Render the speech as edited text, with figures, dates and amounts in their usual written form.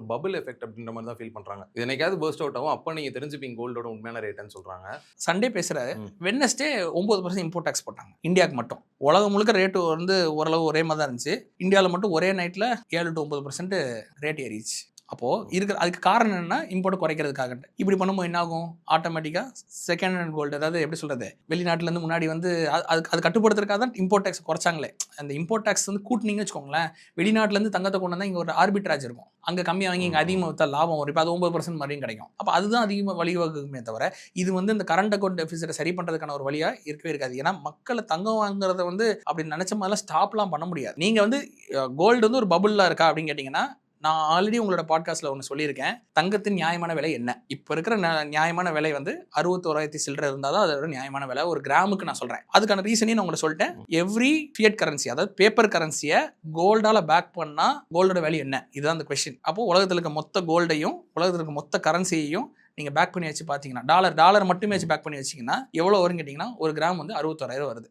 ஒரு bubble effect அப்படின்ற மாதிரி தான் ஃபீல் பண்றாங்க. இது என்னைக்காவது பர்ஸ்ட் அவுட் ஆகும். அப்ப நீங்க தெரிஞ்சுப்பீங்க கோல்டோட உண்மையான ரேட்னு சொல்றாங்க. சண்டே பேசுறாரு. வெட்னஸ்டே 9% இம்போர்ட் டாக்ஸ் போட்டாங்க இந்தியாவுக்கு மட்டும். உலகம் முழுக்க ரேட்டு வந்து ஓரளவு ஒரே மாதிரி தான் இருந்துச்சு. இந்தியாவில் மட்டும் ஒரே நைட்டில் 7 to 9% ரேட் ஏறிச்சு. அப்போது இருக்கிற அதுக்கு காரணம் என்னன்னா இம்போர்ட் குறைக்கிறதுக்காக. இப்படி பண்ணும்போது என்ன ஆகும்? ஆட்டோமேட்டிக்காக செகண்ட் ஹேண்ட் கோல்டு, அதாவது எப்படி சொல்கிறது, வெளிநாட்டிலேருந்து முன்னாடி வந்து அது கட்டுப்படுத்துறதுக்காக தான் இம்போர்ட் டேக்ஸ் குறைச்சாங்களே. அந்த இம்போர்ட் டேக்ஸ் வந்து கூட்டினீங்கன்னு வச்சுக்கோங்களேன், வெளிநாட்டிலேருந்து தங்கத்தை கொண்டு வந்தால் இங்கே ஒரு ஆர்பிட்ராஜ் இருக்கும். அங்கே கம்மியாக வாங்கி இங்கே அதிகமாக விற்றா லாபம் வரும். இப்போ அது 9% மறுபடியும் கிடைக்கும். அப்போ அதுதான் அதிகமாக வழிவகுக்குமே தவிர இது வந்து இந்த கரண்ட் அக்கௌண்ட் டெபிசிட்டை சரி பண்ணுறதுக்கான ஒரு வழியாக இருக்கவே இருக்காது. ஏன்னா மக்களை தங்கம் வாங்குறத வந்து அப்படி நினச்ச மாதிரிலாம் ஸ்டாப்லாம் பண்ண முடியாது. நீங்கள் வந்து கோல்டு வந்து ஒரு பபுளாக இருக்கா அப்படின்னு கேட்டிங்கன்னா, நான் ஆல்ரெடி உங்களோட பாட்காஸ்ட்டில் ஒன்று சொல்லியிருக்கேன். தங்கத்தின் நியாயமான விலை என்ன? இப்போ இருக்கிற நியாயமான விலை வந்து 61,000 சில்லறை இருந்தால் தான் அதோட நியாயமான விலை ஒரு கிராமுக்கு நான் சொல்கிறேன். அதுக்கான ரீசனையும் நான் உங்கள்கிட்ட சொல்லிட்டேன். எவ்ரி ஃபியட் கரன்சி, அதாவது பேப்பர் கரன்சியை கோல்டால் பேக் பண்ணால் கோல்டோட வேல்யூ என்ன? இதுதான் அந்த கொஸ்டின். அப்போது உலகத்தில் இருக்க மொத்த கோல்டையும் உலகத்தில் இருக்க மொத்த கரன்சியையும் நீங்கள் பேக் பண்ணி வச்சு பார்த்தீங்கன்னா, டாலர் மட்டுமே வச்சு பேக் பண்ணி வச்சிங்கன்னா எவ்வளோ வரும்னு கேட்டிங்கன்னா, ஒரு கிராம் வந்து 61,000 வருது.